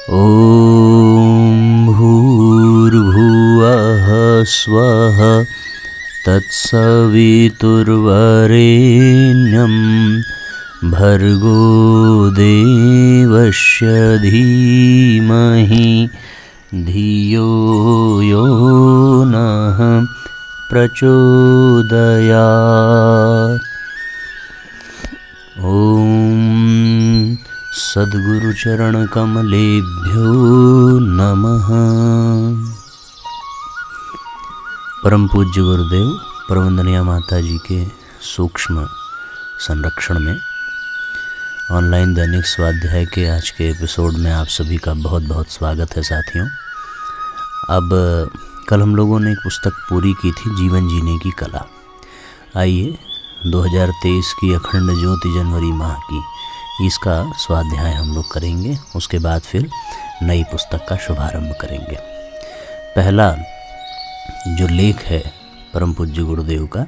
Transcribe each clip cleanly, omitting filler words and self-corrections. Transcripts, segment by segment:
ॐ भूर्भुवः स्वः तत्सवितुर्वरेण्यं भर्गो देवस्य धीमहि धियो यो नः प्रचोदयात्। ॐ सद्गुरुचरणकमलेभ्यो नमः। परम पूज्य गुरुदेव प्रवंदनीय माता जी के सूक्ष्म संरक्षण में ऑनलाइन दैनिक स्वाध्याय के आज के एपिसोड में आप सभी का बहुत बहुत स्वागत है साथियों। अब कल हम लोगों ने एक पुस्तक पूरी की थी, जीवन जीने की कला। आइए 2023 की अखंड ज्योति जनवरी माह की इसका स्वाध्याय हम लोग करेंगे, उसके बाद फिर नई पुस्तक का शुभारंभ करेंगे। पहला जो लेख है परम पूज्य गुरुदेव का,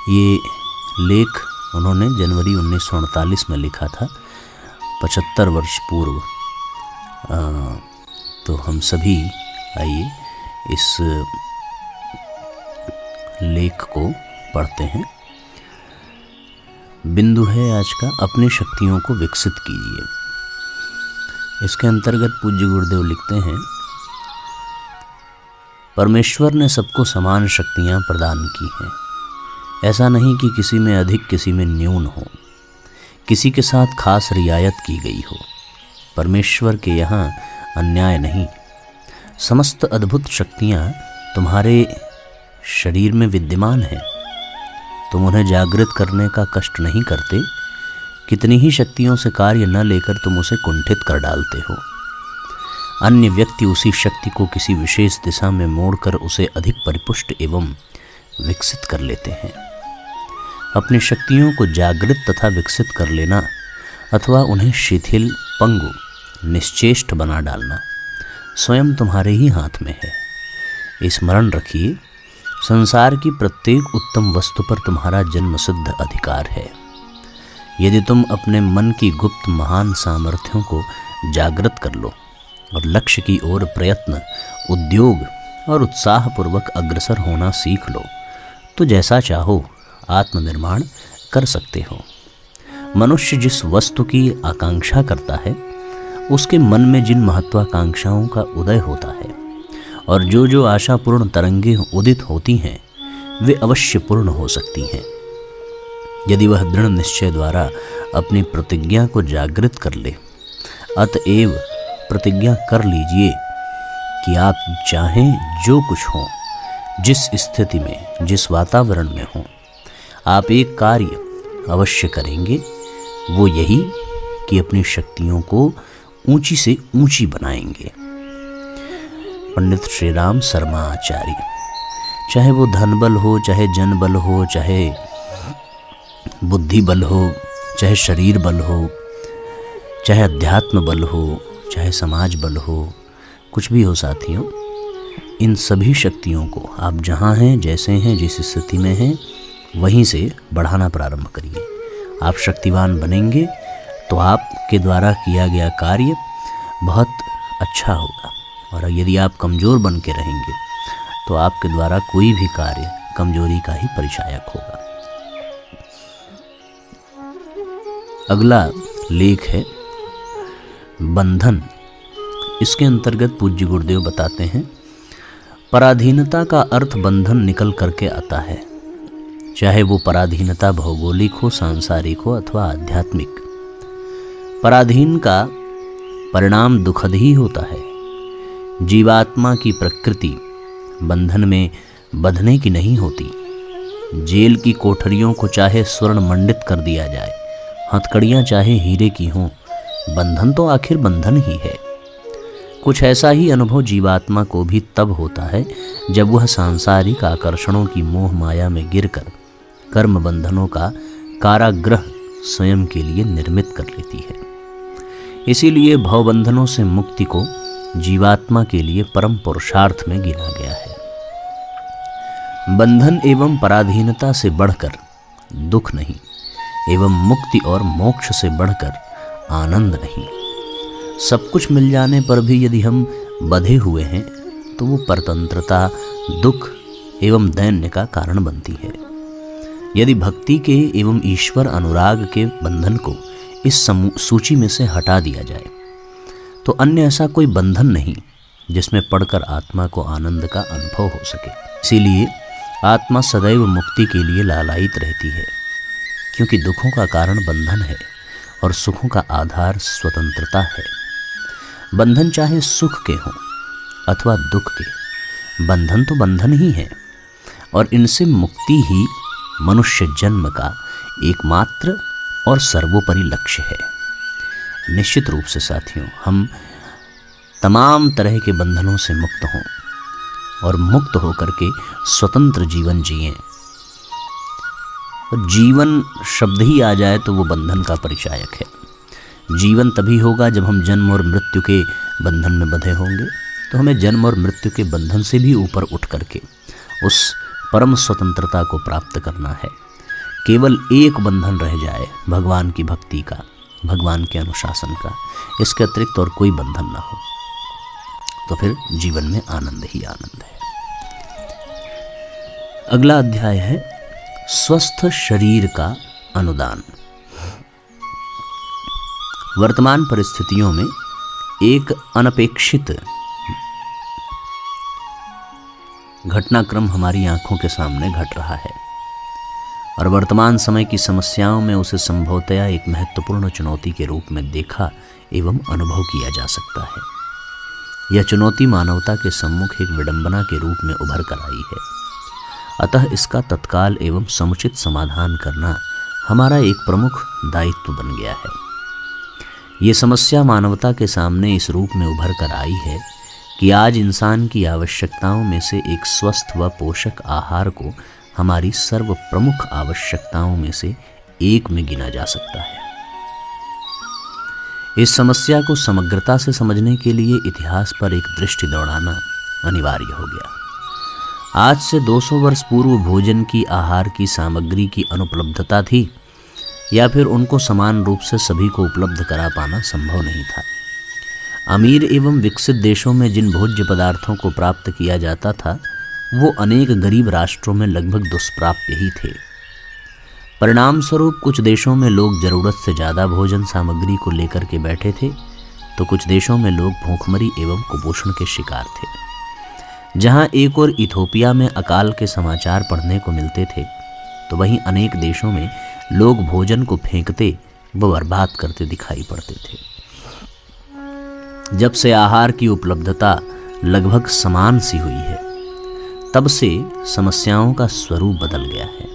ये लेख उन्होंने जनवरी 1948 में लिखा था, 75 वर्ष पूर्व। तो हम सभी आइए इस लेख को पढ़ते हैं। बिंदु है आज का, अपनी शक्तियों को विकसित कीजिए। इसके अंतर्गत पूज्य गुरुदेव लिखते हैं, परमेश्वर ने सबको समान शक्तियां प्रदान की हैं। ऐसा नहीं कि किसी में अधिक किसी में न्यून हो, किसी के साथ खास रियायत की गई हो। परमेश्वर के यहाँ अन्याय नहीं। समस्त अद्भुत शक्तियां तुम्हारे शरीर में विद्यमान हैं। तुम उन्हें जागृत करने का कष्ट नहीं करते। कितनी ही शक्तियों से कार्य न लेकर तुम उसे कुंठित कर डालते हो। अन्य व्यक्ति उसी शक्ति को किसी विशेष दिशा में मोड़कर उसे अधिक परिपुष्ट एवं विकसित कर लेते हैं। अपनी शक्तियों को जागृत तथा विकसित कर लेना अथवा उन्हें शिथिल, पंगु, निश्चेष्ट बना डालना स्वयं तुम्हारे ही हाथ में है। स्मरण रखिए, संसार की प्रत्येक उत्तम वस्तु पर तुम्हारा जन्मसिद्ध अधिकार है। यदि तुम अपने मन की गुप्त महान सामर्थ्यों को जागृत कर लो और लक्ष्य की ओर प्रयत्न, उद्योग और उत्साहपूर्वक अग्रसर होना सीख लो, तो जैसा चाहो आत्मनिर्माण कर सकते हो। मनुष्य जिस वस्तु की आकांक्षा करता है, उसके मन में जिन महत्वाकांक्षाओं का उदय होता है और जो आशापूर्ण तरंगें उदित होती हैं, वे अवश्य पूर्ण हो सकती हैं, यदि वह दृढ़ निश्चय द्वारा अपनी प्रतिज्ञा को जागृत कर ले। अतएव प्रतिज्ञा कर लीजिए कि आप चाहें जो कुछ हो, जिस स्थिति में, जिस वातावरण में हो, आप एक कार्य अवश्य करेंगे। वो यही कि अपनी शक्तियों को ऊंची से ऊंची बनाएंगे। पंडित श्री राम शर्मा आचार्य। चाहे वो धन बल हो, चाहे जन बल हो, चाहे बुद्धि बल हो, चाहे शरीर बल हो, चाहे अध्यात्म बल हो, चाहे समाज बल हो, कुछ भी हो साथियों, इन सभी शक्तियों को आप जहाँ हैं, जैसे हैं, जिस स्थिति में हैं, वहीं से बढ़ाना प्रारंभ करिए। आप शक्तिवान बनेंगे तो आपके द्वारा किया गया कार्य बहुत अच्छा होगा, और यदि आप कमज़ोर बन के रहेंगे तो आपके द्वारा कोई भी कार्य कमजोरी का ही परिचायक होगा। अगला लेख है बंधन। इसके अंतर्गत पूज्य गुरुदेव बताते हैं, पराधीनता का अर्थ बंधन निकल करके आता है, चाहे वो पराधीनता भौगोलिक हो, सांसारिक हो अथवा आध्यात्मिक। पराधीन का परिणाम दुखद ही होता है। जीवात्मा की प्रकृति बंधन में बंधने की नहीं होती। जेल की कोठरियों को चाहे स्वर्ण मंडित कर दिया जाए, हथकड़ियाँ चाहे हीरे की हों, बंधन तो आखिर बंधन ही है। कुछ ऐसा ही अनुभव जीवात्मा को भी तब होता है जब वह सांसारिक आकर्षणों की मोह माया में गिरकर कर्म बंधनों का कारागृह स्वयं के लिए निर्मित कर लेती है। इसीलिए भवबंधनों से मुक्ति को जीवात्मा के लिए परम पुरुषार्थ में गिना गया है। बंधन एवं पराधीनता से बढ़कर दुख नहीं, एवं मुक्ति और मोक्ष से बढ़कर आनंद नहीं। सब कुछ मिल जाने पर भी यदि हम बंधे हुए हैं तो वो परतंत्रता, दुख एवं दैन्य का कारण बनती है। यदि भक्ति के एवं ईश्वर अनुराग के बंधन को इस सूची में से हटा दिया जाए तो अन्य ऐसा कोई बंधन नहीं जिसमें पढ़कर आत्मा को आनंद का अनुभव हो सके। इसीलिए आत्मा सदैव मुक्ति के लिए लालायित रहती है, क्योंकि दुखों का कारण बंधन है और सुखों का आधार स्वतंत्रता है। बंधन चाहे सुख के हों अथवा दुख के, बंधन तो बंधन ही है और इनसे मुक्ति ही मनुष्य जन्म का एकमात्र और सर्वोपरि लक्ष्य है। निश्चित रूप से साथियों, हम तमाम तरह के बंधनों से मुक्त हों और मुक्त होकर के स्वतंत्र जीवन जिएं। और जीवन शब्द ही आ जाए तो वो बंधन का परिचायक है। जीवन तभी होगा जब हम जन्म और मृत्यु के बंधन में बंधे होंगे। तो हमें जन्म और मृत्यु के बंधन से भी ऊपर उठ करके उस परम स्वतंत्रता को प्राप्त करना है। केवल एक बंधन रह जाए, भगवान की भक्ति का, भगवान के अनुशासन का, इसके अतिरिक्त और कोई बंधन ना हो, तो फिर जीवन में आनंद ही आनंद है। अगला अध्याय है स्वस्थ शरीर का अनुदान। वर्तमान परिस्थितियों में एक अनपेक्षित घटनाक्रम हमारी आंखों के सामने घट रहा है और वर्तमान समय की समस्याओं में उसे संभवतया एक महत्वपूर्ण चुनौती के रूप में देखा एवं अनुभव किया जा सकता है। यह चुनौती मानवता के सम्मुख एक विडंबना के रूप में उभर कर आई है। अतः इसका तत्काल एवं समुचित समाधान करना हमारा एक प्रमुख दायित्व बन गया है। ये समस्या मानवता के सामने इस रूप में उभर कर आई है कि आज इंसान की आवश्यकताओं में से एक स्वस्थ व पोषक आहार को हमारी सर्व प्रमुख आवश्यकताओं में से एक में गिना जा सकता है। इस समस्या को समग्रता से समझने के लिए इतिहास पर एक दृष्टि दौड़ाना अनिवार्य हो गया। आज से 200 वर्ष पूर्व भोजन की, आहार की सामग्री की अनुपलब्धता थी या फिर उनको समान रूप से सभी को उपलब्ध करा पाना संभव नहीं था। अमीर एवं विकसित देशों में जिन भोज्य पदार्थों को प्राप्त किया जाता था वो अनेक गरीब राष्ट्रों में लगभग दुष्प्राप्य ही थे। परिणाम स्वरूप कुछ देशों में लोग जरूरत से ज़्यादा भोजन सामग्री को लेकर के बैठे थे, तो कुछ देशों में लोग भूखमरी एवं कुपोषण के शिकार थे। जहाँ एक और इथोपिया में अकाल के समाचार पढ़ने को मिलते थे, तो वहीं अनेक देशों में लोग भोजन को फेंकते व बर्बाद करते दिखाई पड़ते थे। जब से आहार की उपलब्धता लगभग समान सी हुई है, तब से समस्याओं का स्वरूप बदल गया है।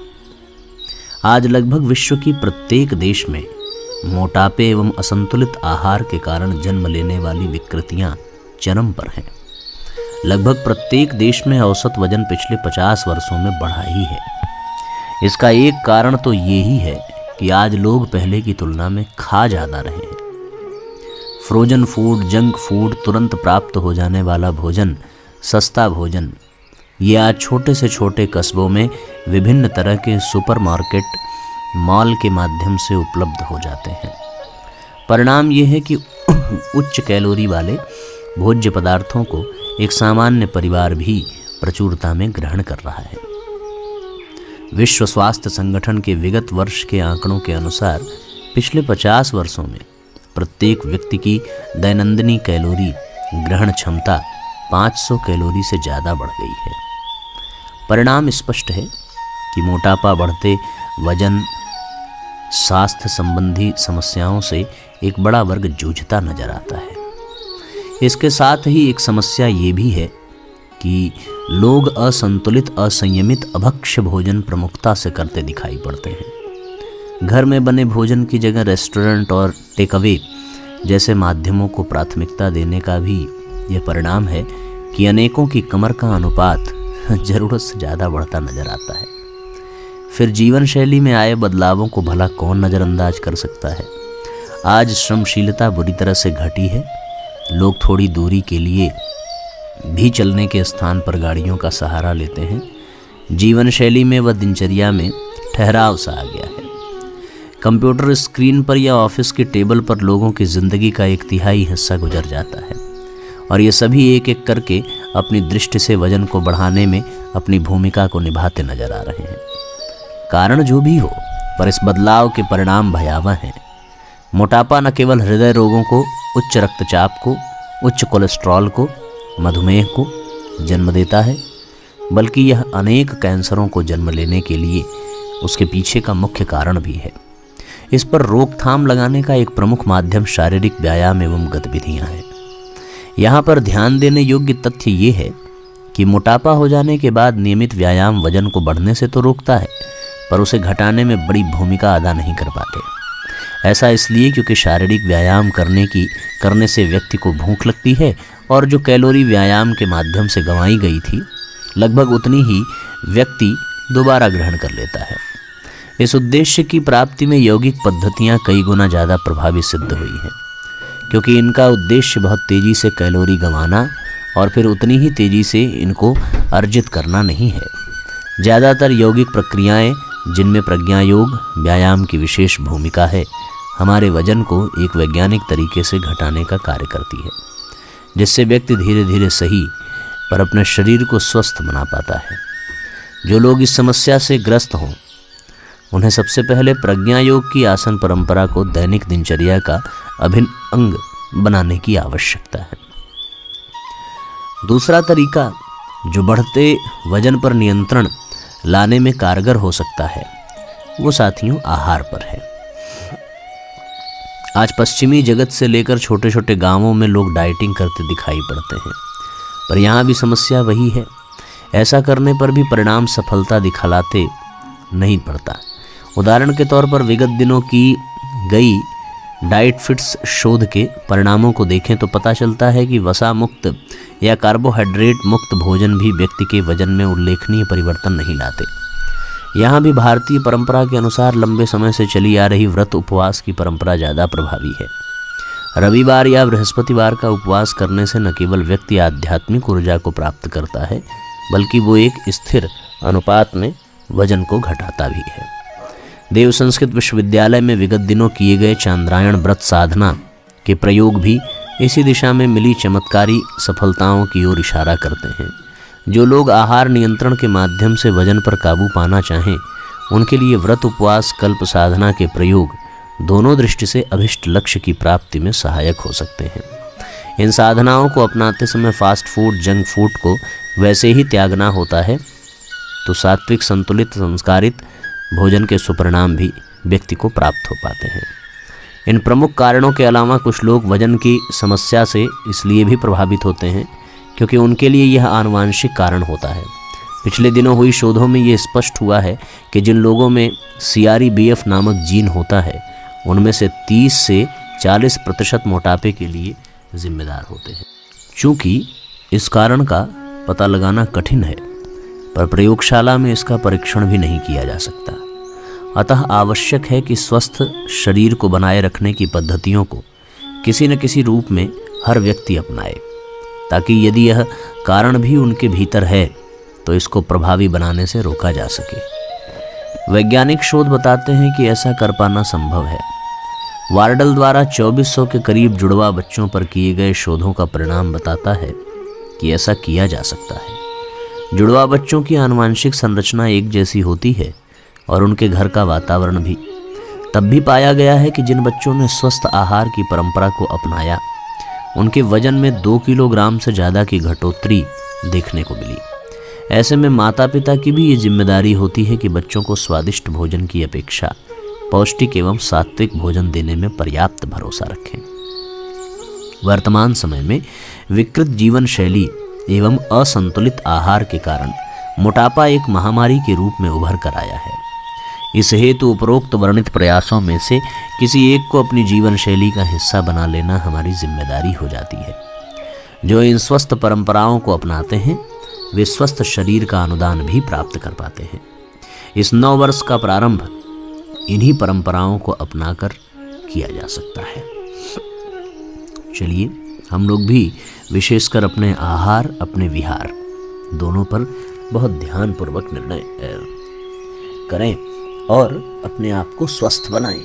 आज लगभग विश्व की प्रत्येक देश में मोटापे एवं असंतुलित आहार के कारण जन्म लेने वाली विकृतियां चरम पर हैं। लगभग प्रत्येक देश में औसत वजन पिछले 50 वर्षों में बढ़ा ही है। इसका एक कारण तो ये ही है कि आज लोग पहले की तुलना में खा ज़्यादा रहे हैं। फ्रोजन फूड, जंक फूड, तुरंत प्राप्त हो जाने वाला भोजन, सस्ता भोजन, ये आज छोटे से छोटे कस्बों में विभिन्न तरह के सुपरमार्केट, मॉल के माध्यम से उपलब्ध हो जाते हैं। परिणाम ये है कि उच्च कैलोरी वाले भोज्य पदार्थों को एक सामान्य परिवार भी प्रचुरता में ग्रहण कर रहा है। विश्व स्वास्थ्य संगठन के विगत वर्ष के आंकड़ों के अनुसार पिछले 50 वर्षों में प्रत्येक व्यक्ति की दैनंदिनी कैलोरी ग्रहण क्षमता 500 कैलोरी से ज़्यादा बढ़ गई है। परिणाम स्पष्ट है कि मोटापा, बढ़ते वजन, स्वास्थ्य संबंधी समस्याओं से एक बड़ा वर्ग जूझता नजर आता है। इसके साथ ही एक समस्या ये भी है कि लोग असंतुलित, असंयमित, अभक्ष्य भोजन प्रमुखता से करते दिखाई पड़ते हैं। घर में बने भोजन की जगह रेस्टोरेंट और टेक अवे जैसे माध्यमों को प्राथमिकता देने का भी यह परिणाम है कि अनेकों की कमर का अनुपात जरूरत से ज़्यादा बढ़ता नजर आता है। फिर जीवन शैली में आए बदलावों को भला कौन नज़रअंदाज कर सकता है। आज श्रमशीलता बुरी तरह से घटी है। लोग थोड़ी दूरी के लिए भी चलने के स्थान पर गाड़ियों का सहारा लेते हैं। जीवन शैली में व दिनचर्या में ठहराव सा आ गया है। कंप्यूटर स्क्रीन पर या ऑफिस के टेबल पर लोगों की ज़िंदगी का 1/3 हिस्सा गुजर जाता है और ये सभी एक एक करके अपनी दृष्टि से वजन को बढ़ाने में अपनी भूमिका को निभाते नजर आ रहे हैं। कारण जो भी हो, पर इस बदलाव के परिणाम भयावह हैं। मोटापा न केवल हृदय रोगों को, उच्च रक्तचाप को, उच्च कोलेस्ट्रॉल को, मधुमेह को जन्म देता है, बल्कि यह अनेक कैंसरों को जन्म लेने के लिए उसके पीछे का मुख्य कारण भी है। इस पर रोकथाम लगाने का एक प्रमुख माध्यम शारीरिक व्यायाम एवं गतिविधियां हैं। यहाँ पर ध्यान देने योग्य तथ्य ये है कि मोटापा हो जाने के बाद नियमित व्यायाम वजन को बढ़ने से तो रोकता है, पर उसे घटाने में बड़ी भूमिका अदा नहीं कर पाते। ऐसा इसलिए क्योंकि शारीरिक व्यायाम करने से व्यक्ति को भूख लगती है और जो कैलोरी व्यायाम के माध्यम से गंवाई गई थी, लगभग उतनी ही व्यक्ति दोबारा ग्रहण कर लेता है। इस उद्देश्य की प्राप्ति में यौगिक पद्धतियां कई गुना ज़्यादा प्रभावी सिद्ध हुई हैं, क्योंकि इनका उद्देश्य बहुत तेज़ी से कैलोरी गंवाना और फिर उतनी ही तेज़ी से इनको अर्जित करना नहीं है। ज़्यादातर यौगिक प्रक्रियाएं, जिनमें प्रज्ञा योग व्यायाम की विशेष भूमिका है, हमारे वजन को एक वैज्ञानिक तरीके से घटाने का कार्य करती है, जिससे व्यक्ति धीरे धीरे सही पर अपने शरीर को स्वस्थ बना पाता है। जो लोग इस समस्या से ग्रस्त हों, उन्हें सबसे पहले प्रज्ञा योग की आसन परंपरा को दैनिक दिनचर्या का अभिन्न अंग बनाने की आवश्यकता है। दूसरा तरीका जो बढ़ते वजन पर नियंत्रण लाने में कारगर हो सकता है, वो साथियों आहार पर है। आज पश्चिमी जगत से लेकर छोटे छोटे गांवों में लोग डाइटिंग करते दिखाई पड़ते हैं, पर यहाँ भी समस्या वही है। ऐसा करने पर भी परिणाम सफलता दिखलाते नहीं पड़ता। उदाहरण के तौर पर विगत दिनों की गई डाइट फिट्स शोध के परिणामों को देखें तो पता चलता है कि वसा मुक्त या कार्बोहाइड्रेट मुक्त भोजन भी व्यक्ति के वजन में उल्लेखनीय परिवर्तन नहीं लाते। यहाँ भी भारतीय परंपरा के अनुसार लंबे समय से चली आ रही व्रत उपवास की परंपरा ज़्यादा प्रभावी है। रविवार या बृहस्पतिवार का उपवास करने से न केवल व्यक्ति आध्यात्मिक ऊर्जा को प्राप्त करता है, बल्कि वो एक स्थिर अनुपात में वजन को घटाता भी है। देव संस्कृत विश्वविद्यालय में विगत दिनों किए गए चांद्रायण व्रत साधना के प्रयोग भी इसी दिशा में मिली चमत्कारी सफलताओं की ओर इशारा करते हैं। जो लोग आहार नियंत्रण के माध्यम से वजन पर काबू पाना चाहें, उनके लिए व्रत उपवास कल्प साधना के प्रयोग दोनों दृष्टि से अभिष्ट लक्ष्य की प्राप्ति में सहायक हो सकते हैं। इन साधनाओं को अपनाते समय फास्ट फूड, जंक फूड को वैसे ही त्यागना होता है, तो सात्विक संतुलित संस्कारित भोजन के सुपरिणाम भी व्यक्ति को प्राप्त हो पाते हैं। इन प्रमुख कारणों के अलावा कुछ लोग वजन की समस्या से इसलिए भी प्रभावित होते हैं क्योंकि उनके लिए यह आनुवांशिक कारण होता है। पिछले दिनों हुई शोधों में ये स्पष्ट हुआ है कि जिन लोगों में CREBF नामक जीन होता है, उनमें से 30 से 40% मोटापे के लिए जिम्मेदार होते हैं। चूँकि इस कारण का पता लगाना कठिन है, पर प्रयोगशाला में इसका परीक्षण भी नहीं किया जा सकता। अतः आवश्यक है कि स्वस्थ शरीर को बनाए रखने की पद्धतियों को किसी न किसी रूप में हर व्यक्ति अपनाए, ताकि यदि यह कारण भी उनके भीतर है तो इसको प्रभावी बनाने से रोका जा सके। वैज्ञानिक शोध बताते हैं कि ऐसा कर पाना संभव है। वार्डल द्वारा 2400 के करीब जुड़वा बच्चों पर किए गए शोधों का परिणाम बताता है कि ऐसा किया जा सकता है। जुड़वा बच्चों की आनुवांशिक संरचना एक जैसी होती है और उनके घर का वातावरण भी। तब भी पाया गया है कि जिन बच्चों ने स्वस्थ आहार की परंपरा को अपनाया, उनके वजन में 2 किलोग्राम से ज़्यादा की घटोत्तरी देखने को मिली। ऐसे में माता पिता की भी ये जिम्मेदारी होती है कि बच्चों को स्वादिष्ट भोजन की अपेक्षा पौष्टिक एवं सात्विक भोजन देने में पर्याप्त भरोसा रखें। वर्तमान समय में विकृत जीवन शैली एवं असंतुलित आहार के कारण मोटापा एक महामारी के रूप में उभर कर आया है। इस हेतु उपरोक्त वर्णित प्रयासों में से किसी एक को अपनी जीवन शैली का हिस्सा बना लेना हमारी जिम्मेदारी हो जाती है। जो इन स्वस्थ परंपराओं को अपनाते हैं, वे स्वस्थ शरीर का अनुदान भी प्राप्त कर पाते हैं। इस 9 वर्ष का प्रारंभ इन्हीं परंपराओं को अपनाकर किया जा सकता है। चलिए हम लोग भी विशेषकर अपने आहार, अपने विहार दोनों पर बहुत ध्यानपूर्वक निर्णय करें और अपने आप को स्वस्थ बनाएं।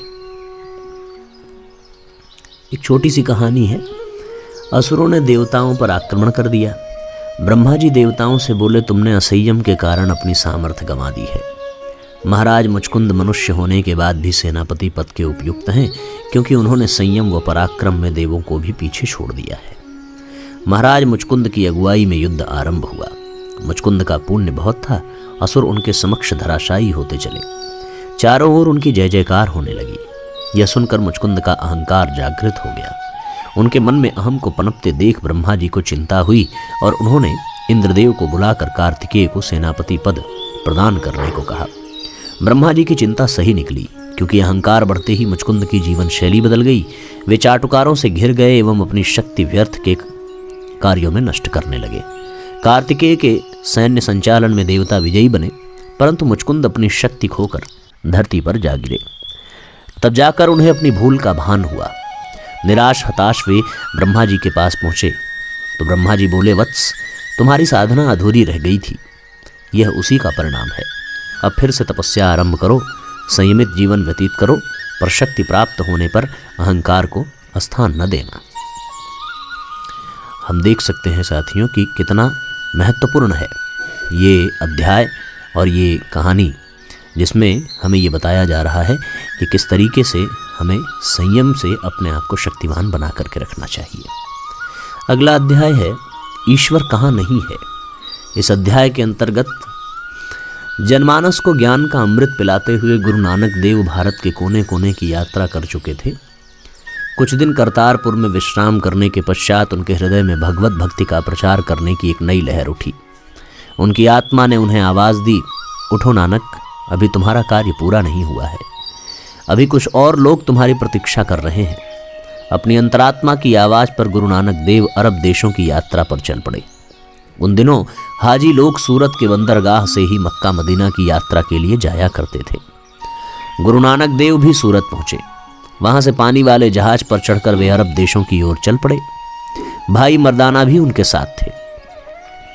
एक छोटी सी कहानी है। असुरों ने देवताओं पर आक्रमण कर दिया। ब्रह्मा जी देवताओं से बोले, तुमने असंयम के कारण अपनी सामर्थ्य गंवा दी है। महाराज मुचकुंद मनुष्य होने के बाद भी सेनापति पद के उपयुक्त हैं, क्योंकि उन्होंने संयम व पराक्रम में देवों को भी पीछे छोड़ दिया है। महाराज मुचकुंद की अगुवाई में युद्ध आरंभ हुआ। मुचकुंद का पुण्य बहुत था। असुर उनके समक्ष धराशायी होते चले। चारों ओर उनकी जय जयकार होने लगी। यह सुनकर मुचकुंद का अहंकार जागृत हो गया। उनके मन में अहम को पनपते देख ब्रह्मा जी को चिंता हुई और उन्होंने इंद्रदेव को बुलाकर कार्तिकेय को सेनापति पद प्रदान करने को कहा। ब्रह्मा जी की चिंता सही निकली, क्योंकि अहंकार बढ़ते ही मुचकुंद की जीवन शैली बदल गई। वे चाटुकारों से घिर गए एवं अपनी शक्ति व्यर्थ के कार्यों में नष्ट करने लगे। कार्तिकेय के सैन्य संचालन में देवता विजयी बने, परंतु मुचकुंद अपनी शक्ति खोकर धरती पर जा गिरे। तब जाकर उन्हें अपनी भूल का भान हुआ। निराश हताश वे ब्रह्मा जी के पास पहुंचे तो ब्रह्मा जी बोले, वत्स, तुम्हारी साधना अधूरी रह गई थी। यह उसी का परिणाम है। अब फिर से तपस्या आरंभ करो, संयमित जीवन व्यतीत करो, पर शक्ति प्राप्त होने पर अहंकार को स्थान न देना। हम देख सकते हैं साथियों कि कितना महत्वपूर्ण है ये अध्याय और ये कहानी, जिसमें हमें ये बताया जा रहा है कि किस तरीके से हमें संयम से अपने आप को शक्तिवान बना करके रखना चाहिए। अगला अध्याय है ईश्वर कहाँ नहीं है। इस अध्याय के अंतर्गत जनमानस को ज्ञान का अमृत पिलाते हुए गुरु नानक देव भारत के कोने कोने की यात्रा कर चुके थे। कुछ दिन करतारपुर में विश्राम करने के पश्चात उनके हृदय में भगवत भक्ति का प्रचार करने की एक नई लहर उठी। उनकी आत्मा ने उन्हें आवाज़ दी, उठो नानक, अभी तुम्हारा कार्य पूरा नहीं हुआ है। अभी कुछ और लोग तुम्हारी प्रतीक्षा कर रहे हैं। अपनी अंतरात्मा की आवाज़ पर गुरु नानक देव अरब देशों की यात्रा पर चल पड़े। उन दिनों हाजी लोग सूरत के बंदरगाह से ही मक्का मदीना की यात्रा के लिए जाया करते थे। गुरु नानक देव भी सूरत पहुंचे। वहां से पानी वाले जहाज पर चढ़कर वे अरब देशों की ओर चल पड़े। भाई मर्दाना भी उनके साथ थे।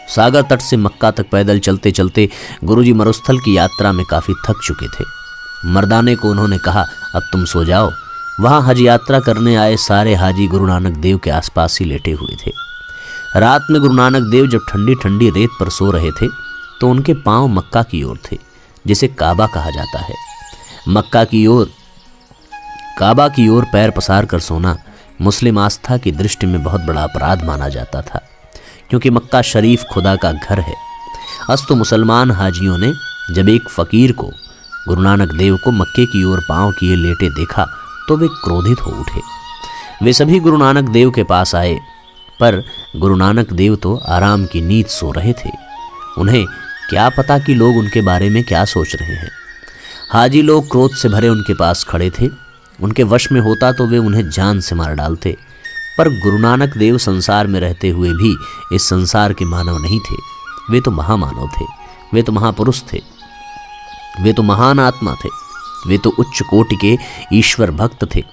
सागर तट से मक्का तक पैदल चलते चलते गुरुजी मरुस्थल की यात्रा में काफी थक चुके थे। मर्दाने को उन्होंने कहा, अब तुम सो जाओ। वहां हज यात्रा करने आए सारे हाजी गुरु नानक देव के आसपास ही लेटे हुए थे। रात में गुरु नानक देव जब ठंडी ठंडी रेत पर सो रहे थे तो उनके पांव मक्का की ओर थे, जिसे काबा कहा जाता है। काबा की ओर पैर पसार कर सोना मुस्लिम आस्था की दृष्टि में बहुत बड़ा अपराध माना जाता था, क्योंकि मक्का शरीफ खुदा का घर है। अस्तु मुसलमान हाजियों ने जब एक फकीर को गुरु नानक देव को मक्के की ओर पांव किए लेटे देखा तो वे क्रोधित हो उठे। वे सभी गुरु नानक देव के पास आए, पर गुरु नानक देव तो आराम की नींद सो रहे थे। उन्हें क्या पता कि लोग उनके बारे में क्या सोच रहे हैं। हाजी लोग क्रोध से भरे उनके पास खड़े थे। उनके वश में होता तो वे उन्हें जान से मार डालते, पर गुरु नानक देव संसार में रहते हुए भी इस संसार के मानव नहीं थे। वे तो महामानव थे, वे तो महापुरुष थे, वे तो महान आत्मा थे, वे तो उच्च कोटि के ईश्वर भक्त थे।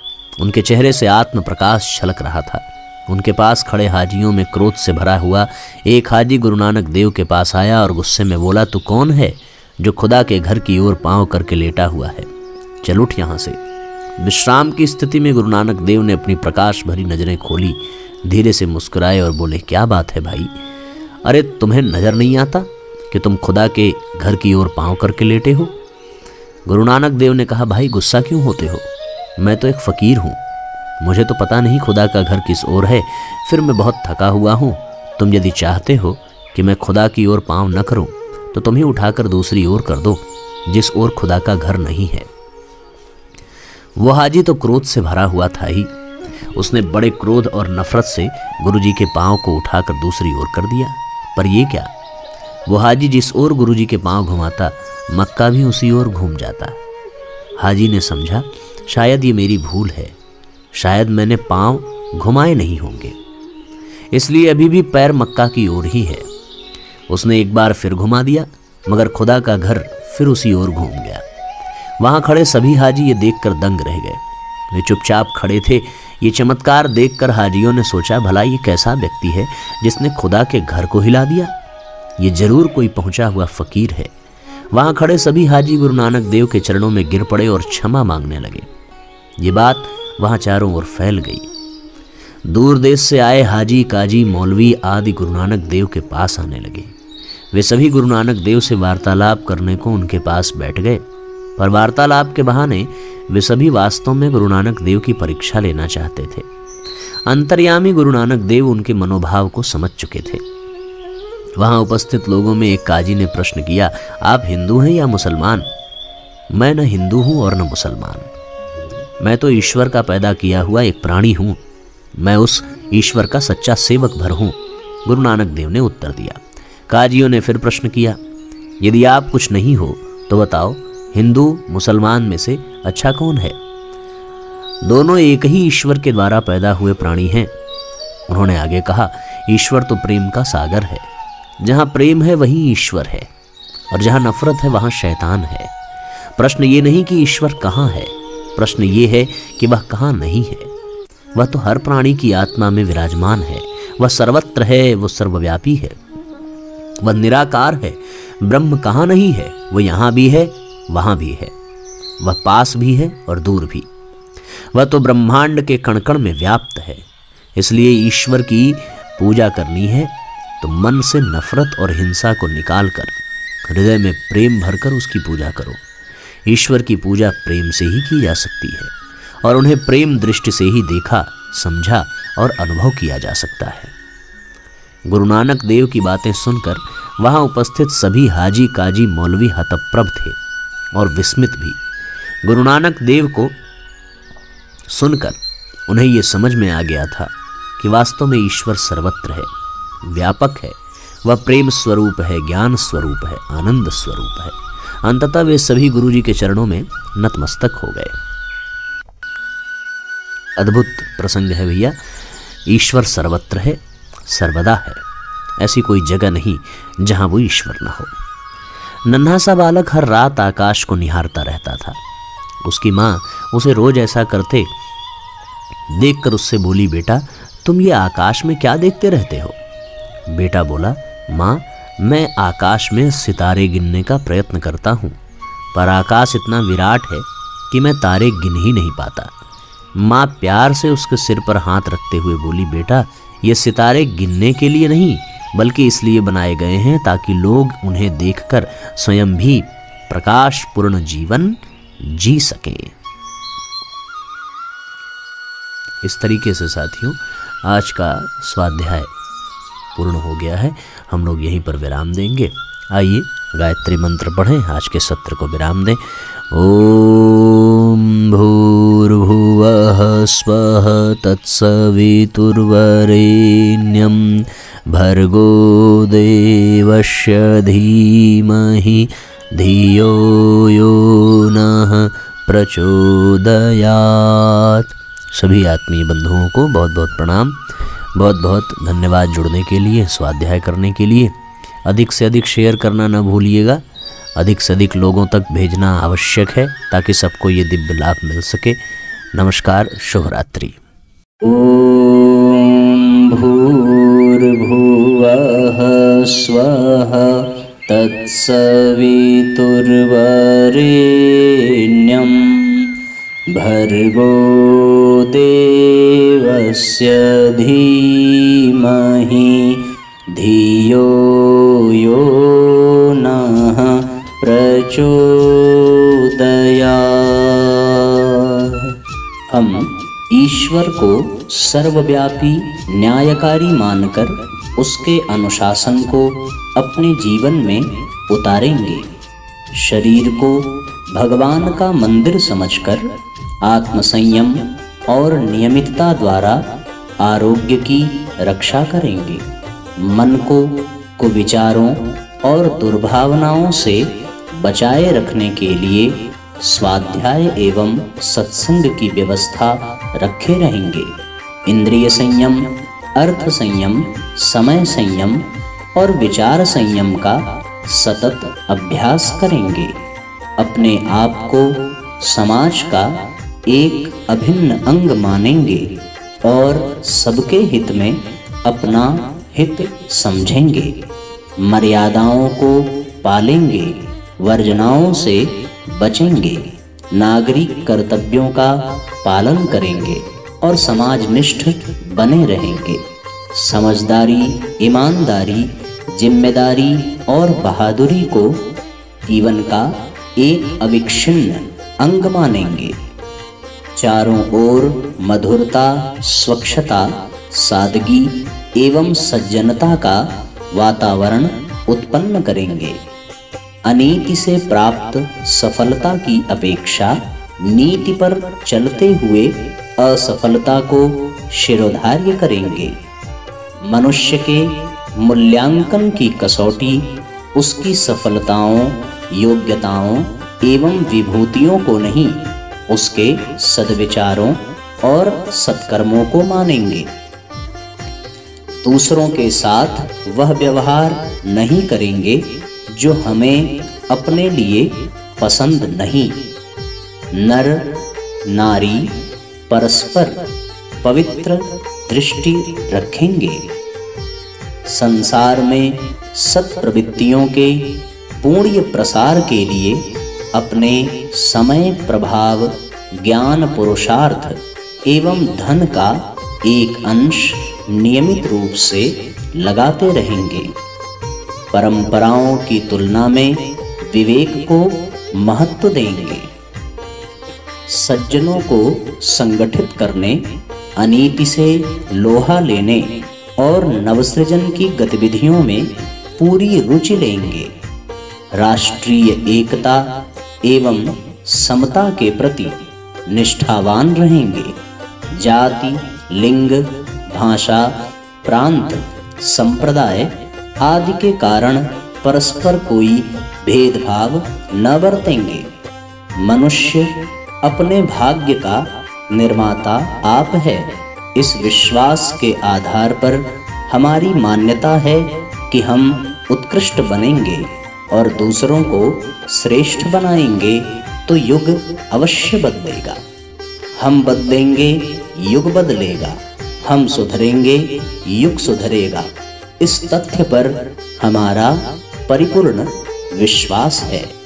उनके चेहरे से आत्म प्रकाश छलक रहा था। उनके पास खड़े हाजियों में क्रोध से भरा हुआ एक हाजी गुरु नानक देव के पास आया और गुस्से में बोला, तू कौन है जो खुदा के घर की ओर पांव करके लेटा हुआ है? चल उठ यहाँ से। विश्राम की स्थिति में गुरु नानक देव ने अपनी प्रकाश भरी नजरें खोली, धीरे से मुस्कुराए और बोले, क्या बात है भाई? अरे तुम्हें नजर नहीं आता कि तुम खुदा के घर की ओर पांव करके लेटे हो? गुरु नानक देव ने कहा, भाई गुस्सा क्यों होते हो? मैं तो एक फकीर हूँ, मुझे तो पता नहीं खुदा का घर किस ओर है। फिर मैं बहुत थका हुआ हूँ। तुम यदि चाहते हो कि मैं खुदा की ओर पांव न करूं तो तुम ही उठाकर दूसरी ओर कर दो, जिस ओर खुदा का घर नहीं है। वो हाजी तो क्रोध से भरा हुआ था ही। उसने बड़े क्रोध और नफरत से गुरुजी के पांव को उठाकर दूसरी ओर कर दिया। पर ये क्या, वो हाजी जिस ओर गुरुजी के पांव घुमाता, मक्का भी उसी ओर घूम जाता। हाजी ने समझा, शायद ये मेरी भूल है, शायद मैंने पांव घुमाए नहीं होंगे, इसलिए अभी भी पैर मक्का की ओर ही है। उसने एक बार फिर घुमा दिया, मगर खुदा का घर फिर उसी ओर घूम गया। वहां खड़े सभी हाजी ये देखकर दंग रह गए। वे चुपचाप खड़े थे। ये चमत्कार देखकर हाजियों ने सोचा, भला ये कैसा व्यक्ति है जिसने खुदा के घर को हिला दिया? ये जरूर कोई पहुंचा हुआ फकीर है। वहां खड़े सभी हाजी गुरु नानक देव के चरणों में गिर पड़े और क्षमा मांगने लगे। ये बात वहां चारों ओर फैल गई। दूर देश से आए हाजी, काजी, मौलवी आदि गुरु नानक देव के पास आने लगे। वे सभी गुरु नानक देव से वार्तालाप करने को उनके पास बैठ गए, पर वार्तालाप के बहाने वे सभी वास्तव में गुरु नानक देव की परीक्षा लेना चाहते थे। अंतर्यामी गुरु नानक देव उनके मनोभाव को समझ चुके थे। वहां उपस्थित लोगों में एक काजी ने प्रश्न किया, आप हिंदू हैं या मुसलमान? मैं न हिंदू हूं और न मुसलमान, मैं तो ईश्वर का पैदा किया हुआ एक प्राणी हूं। मैं उस ईश्वर का सच्चा सेवक भर हूं, गुरु नानक देव ने उत्तर दिया। काजियों ने फिर प्रश्न किया, यदि आप कुछ नहीं हो तो बताओ, हिंदू मुसलमान में से अच्छा कौन है? दोनों एक ही ईश्वर के द्वारा पैदा हुए प्राणी हैं। उन्होंने आगे कहा, ईश्वर तो प्रेम का सागर है। जहां प्रेम है वहीं ईश्वर है, और जहां नफरत है वहां शैतान है। प्रश्न ये नहीं कि ईश्वर कहाँ है, प्रश्न ये है कि वह कहाँ नहीं है। वह तो हर प्राणी की आत्मा में विराजमान है। वह सर्वत्र है, वो सर्वव्यापी है, वह निराकार है। ब्रह्म कहाँ नहीं है, वह यहाँ भी है, वहां भी है। वह पास भी है और दूर भी। वह तो ब्रह्मांड के कण कण में व्याप्त है। इसलिए ईश्वर की पूजा करनी है तो मन से नफरत और हिंसा को निकालकर हृदय में प्रेम भरकर उसकी पूजा करो। ईश्वर की पूजा प्रेम से ही की जा सकती है, और उन्हें प्रेम दृष्टि से ही देखा, समझा और अनुभव किया जा सकता है। गुरु नानक देव की बातें सुनकर वहां उपस्थित सभी हाजी, काजी, मौलवी हतप्रभ थे और विस्मित भी। गुरु नानक देव को सुनकर उन्हें यह समझ में आ गया था कि वास्तव में ईश्वर सर्वत्र है, व्यापक है। वह प्रेम स्वरूप है, ज्ञान स्वरूप है, आनंद स्वरूप है। अंततः वे सभी गुरु जी के चरणों में नतमस्तक हो गए। अद्भुत प्रसंग है भैया। ईश्वर सर्वत्र है, सर्वदा है। ऐसी कोई जगह नहीं जहां वो ईश्वर ना हो। नन्हा सा बालक हर रात आकाश को निहारता रहता था। उसकी माँ उसे रोज ऐसा करते देखकर उससे बोली, बेटा तुम ये आकाश में क्या देखते रहते हो? बेटा बोला, माँ मैं आकाश में सितारे गिनने का प्रयत्न करता हूँ, पर आकाश इतना विराट है कि मैं तारे गिन ही नहीं पाता। माँ प्यार से उसके सिर पर हाथ रखते हुए बोली, बेटा ये सितारे गिनने के लिए नहीं बल्कि इसलिए बनाए गए हैं ताकि लोग उन्हें देखकर स्वयं भी प्रकाश पूर्ण जीवन जी सकें। इस तरीके से साथियों आज का स्वाध्याय पूर्ण हो गया है। हम लोग यहीं पर विराम देंगे। आइए गायत्री मंत्र पढ़ें, आज के सत्र को विराम दें। ओम भूर्भुवः स्वः तत्सवितुर्वरेण्यं भर्गो देवस्य धीमहि धियो यो नः प्रचोदयात्। सभी आत्मीय बंधुओं को बहुत बहुत प्रणाम, बहुत बहुत धन्यवाद जुड़ने के लिए, स्वाध्याय करने के लिए। अधिक से अधिक शेयर करना न भूलिएगा, अधिक से अधिक लोगों तक भेजना आवश्यक है ताकि सबको ये दिव्य लाभ मिल सके। नमस्कार, शुभ रात्रि। ओम भूर्भुवः स्वः तत्सवितुर्वरेण्यं भर्गो देवस्य धीमहि धियो यो नः प्रचोदयात्। हम ईश्वर को सर्वव्यापी न्यायकारी मानकर उसके अनुशासन को अपने जीवन में उतारेंगे। शरीर को भगवान का मंदिर समझकर आत्मसंयम और नियमितता द्वारा आरोग्य की रक्षा करेंगे। मन को कुविचारों और दुर्भावनाओं से बचाए रखने के लिए स्वाध्याय एवं सत्संग की व्यवस्था रखे रहेंगे। इंद्रिय संयम, अर्थ संयम, समय संयम और विचार संयम का सतत अभ्यास करेंगे। अपने आप को समाज का एक अभिन्न अंग मानेंगे और सबके हित में अपना हित समझेंगे। मर्यादाओं को पालेंगे वर्जनाओं से बचेंगे, नागरिक कर्तव्यों का पालन करेंगे और समाजनिष्ठ बने रहेंगे। समझदारी, ईमानदारी, जिम्मेदारी और बहादुरी को जीवन का एक अविच्छिन्न अंग मानेंगे। चारों ओर मधुरता, स्वच्छता, सादगी एवं सज्जनता का वातावरण उत्पन्न करेंगे। अनीति से प्राप्त सफलता की अपेक्षा नीति पर चलते हुए असफलता को शिरोधार्य करेंगे। मनुष्य के मूल्यांकन की कसौटी उसकी सफलताओं, योग्यताओं एवं विभूतियों को नहीं, उसके सद्विचारों और सत्कर्मों को मानेंगे। दूसरों के साथ वह व्यवहार नहीं करेंगे जो हमें अपने लिए पसंद नहीं। नर नारी परस्पर पवित्र दृष्टि रखेंगे। संसार में सत्प्रवृत्तियों के पूर्ण प्रसार के लिए अपने समय, प्रभाव, ज्ञान, पुरुषार्थ एवं धन का एक अंश नियमित रूप से लगाते रहेंगे। परंपराओं की तुलना में विवेक को महत्व देंगे। सज्जनों को संगठित करने, अनीति से लोहा लेने और नवसृजन की गतिविधियों में पूरी रुचि लेंगे। राष्ट्रीय एकता एवं समता के प्रति निष्ठावान रहेंगे। जाति, लिंग, भाषा, प्रांत, संप्रदाय आदि के कारण परस्पर कोई भेदभाव न बरतेंगे। मनुष्य अपने भाग्य का निर्माता आप है। इस विश्वास के आधार पर हमारी मान्यता है कि हम उत्कृष्ट बनेंगे और दूसरों को श्रेष्ठ बनाएंगे तो युग अवश्य बदलेगा। हम बदलेंगे, युग बदलेगा। हम सुधरेंगे, युग सुधरेगा। इस तथ्य पर हमारा परिपूर्ण विश्वास है।